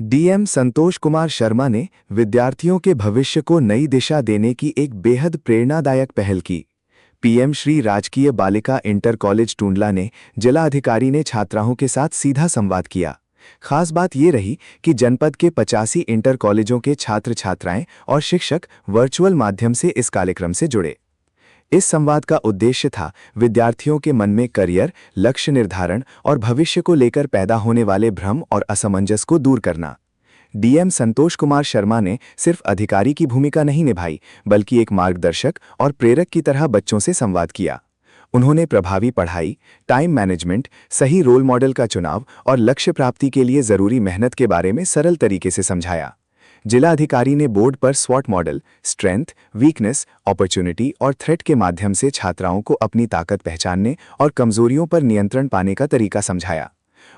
DM Santosh Kumar Sharma ने विद्यार्थियों के भविष्य को नई दिशा देने की एक बेहद प्रेरणादायक पहल की। पीएम श्री राजकीय बालिका इंटर कॉलेज टूंडला ने जिला अधिकारी ने छात्राओं के साथ सीधा संवाद किया। खास बात ये रही कि जनपद के 85 इंटर कॉलेजों के छात्र छात्राएं और शिक्षक वर्चुअल माध्यम से इस कार्यक्रम से जुड़े। इस संवाद का उद्देश्य था विद्यार्थियों के मन में करियर, लक्ष्य निर्धारण और भविष्य को लेकर पैदा होने वाले भ्रम और असमंजस को दूर करना। डीएम संतोष कुमार शर्मा ने सिर्फ अधिकारी की भूमिका नहीं निभाई, बल्कि एक मार्गदर्शक और प्रेरक की तरह बच्चों से संवाद किया। उन्होंने प्रभावी पढ़ाई, टाइम मैनेजमेंट, सही रोल मॉडल का चुनाव और लक्ष्य प्राप्ति के लिए जरूरी मेहनत के बारे में सरल तरीके से समझाया। जिला अधिकारी ने बोर्ड पर स्वॉट मॉडल, स्ट्रेंथ, वीकनेस, अपॉर्चुनिटी और थ्रेट के माध्यम से छात्राओं को अपनी ताकत पहचानने और कमजोरियों पर नियंत्रण पाने का तरीका समझाया।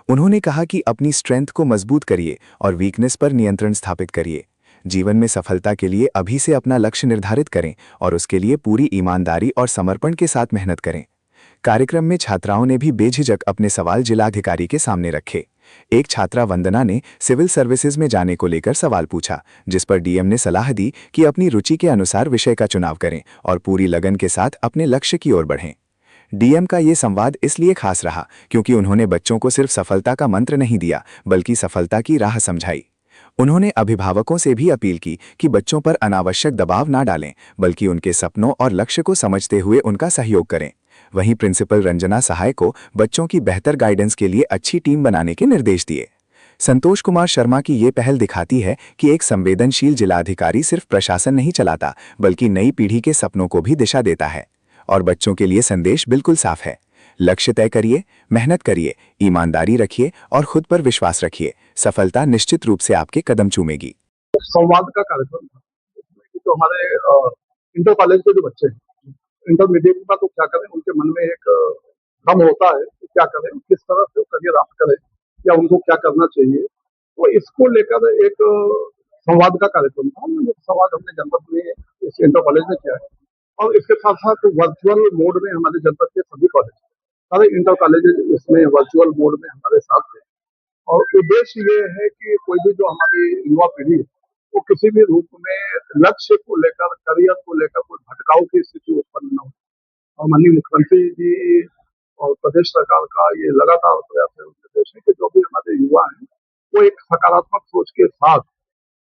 उन्होंने कहा कि अपनी स्ट्रेंथ को मजबूत करिए और वीकनेस पर नियंत्रण स्थापित करिए। जीवन में सफलता के लिए अभी से अपना लक्ष्य निर्धारित करें और उसके लिए पूरी ईमानदारी और समर्पण के साथ मेहनत करें। कार्यक्रम में छात्राओं ने भी बेझिझक अपने सवाल जिलाधिकारी के सामने रखे। एक छात्रा वंदना ने सिविल सर्विसेज में जाने को लेकर सवाल पूछा, जिस पर डीएम ने सलाह दी कि अपनी रुचि के अनुसार विषय का चुनाव करें और पूरी लगन के साथ अपने लक्ष्य की ओर बढ़ें। डीएम का ये संवाद इसलिए खास रहा क्योंकि उन्होंने बच्चों को सिर्फ सफलता का मंत्र नहीं दिया, बल्कि सफलता की राह समझाई। उन्होंने अभिभावकों से भी अपील की कि बच्चों पर अनावश्यक दबाव ना डालें, बल्कि उनके सपनों और लक्ष्य को समझते हुए उनका सहयोग करें। वहीं प्रिंसिपल रंजना सहाय को बच्चों की बेहतर गाइडेंस के लिए अच्छी टीम बनाने के निर्देश दिए। संतोष कुमार शर्मा की ये पहल दिखाती है कि एक संवेदनशील जिलाधिकारी सिर्फ प्रशासन नहीं चलाता, बल्कि नई पीढ़ी के सपनों को भी दिशा देता है। और बच्चों के लिए संदेश बिल्कुल साफ है: लक्ष्य तय करिए, मेहनत करिए, ईमानदारी रखिए और खुद पर विश्वास रखिए। सफलता निश्चित रूप से आपके कदम चूमेगी। संवाद का कार्यक्रम था तो हमारे इंटर कॉलेज के जो बच्चे हैं, इंटरमीडिएट का तो क्या करें, उनके मन में एक भ्रम होता है कि क्या करें, किस तरह से करियर आप करें या उनको क्या करना चाहिए। तो इसको लेकर एक संवाद का कार्यक्रम था। संवाद हमने जनपद में इस इंटर कॉलेज में किया है और इसके साथ साथ वर्चुअल मोड में हमारे जनपद के सभी कॉलेज, सारे इंटर कॉलेज इसमें वर्चुअल मोड में हमारे साथ थे। और उद्देश्य ये है कि कोई भी जो हमारी युवा पीढ़ी है वो किसी भी रूप में लक्ष्य को लेकर, करियर को लेकर कोई भटकाव की स्थिति उत्पन्न न हो। और माननीय मुख्यमंत्री जी और प्रदेश सरकार का ये लगातार प्रयास है, उद्देश्य है कि जो भी हमारे युवा हैं वो एक सकारात्मक सोच के साथ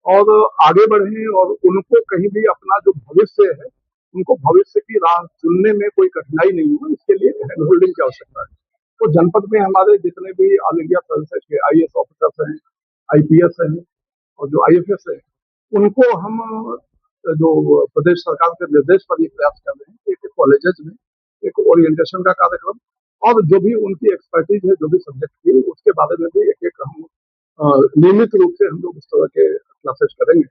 और आगे बढ़े और उनको कहीं भी अपना जो भविष्य है, उनको भविष्य की राह चुनने में कोई कठिनाई नहीं हो, इसके लिए हैंड होल्डिंग की आवश्यकता है। तो जनपद में हमारे जितने भी ऑल इंडिया सर्विसेज के आईएएस ऑफिसर्स हैं, आईपीएस हैं और जो आईएफएस है, उनको हम जो प्रदेश सरकार के निर्देश पर ये प्रयास कर रहे हैं, एक कॉलेजेस में एक ओरिएंटेशन का कार्यक्रम और जो भी उनकी एक्सपर्टीज है, जो भी सब्जेक्ट की, उसके बारे में भी एक एक हम नियमित रूप से हम लोग इस तरह के क्लासेस करेंगे।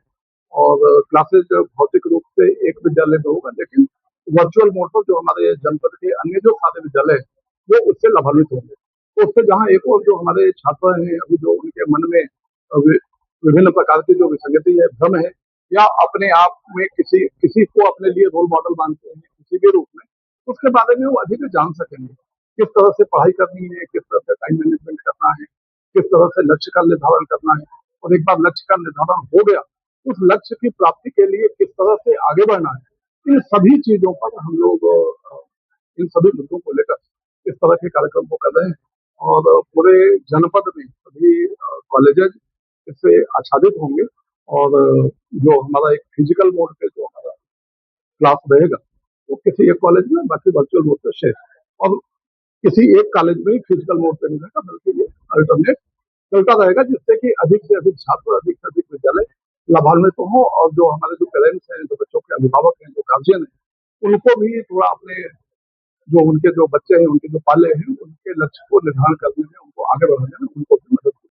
और क्लासेस भौतिक रूप से एक विद्यालय में होगा, लेकिन वर्चुअल मोड पर जो हमारे जनपद के अन्य जो सारे विद्यालय हैं वो उससे लाभान्वित होंगे। तो उससे जहाँ एक और जो हमारे छात्र हैं, अभी जो उनके मन में विभिन्न प्रकार की जो विसंगति है, भ्रम है, या अपने आप में किसी किसी को अपने लिए रोल मॉडल मानते हैं किसी भी रूप में, उसके बारे में वो अधिक जान सकेंगे। किस तरह से पढ़ाई करनी है, किस तरह से टाइम मैनेजमेंट करना है, किस तरह से लक्ष्य का निर्धारण करना है, और एक बार लक्ष्य का निर्धारण हो गया, उस लक्ष्य की प्राप्ति के लिए किस तरह से आगे बढ़ना है। इन सभी चीजों पर हम लोग इन सभी मुद्दों को लेकर इस तरह के कार्यक्रम को कर रहे हैं और पूरे जनपद में सभी कॉलेजेस इससे आच्छादित होंगे। और जो हमारा एक फिजिकल मोड पे जो हमारा क्लास रहेगा वो किसी एक कॉलेज में, बाकी वर्चुअल मोड पे शेयर, और किसी एक कॉलेज में ही फिजिकल मोड पे नहीं रहेगा, बल्कि ये अल्टरनेट चलता रहेगा, जिससे कि अधिक से अधिक छात्र, अधिक से अधिक विद्यालय लाभान्वित हो। और जो हमारे जो पेरेंट्स हैं, जो बच्चों के अभिभावक हैं, जो गार्जियन है, उनको भी थोड़ा अपने जो उनके जो बच्चे हैं, उनके जो पाले हैं, उनके लक्ष्य को निर्धारण करने में, उनको आगे बढ़ाने में उनको भी मदद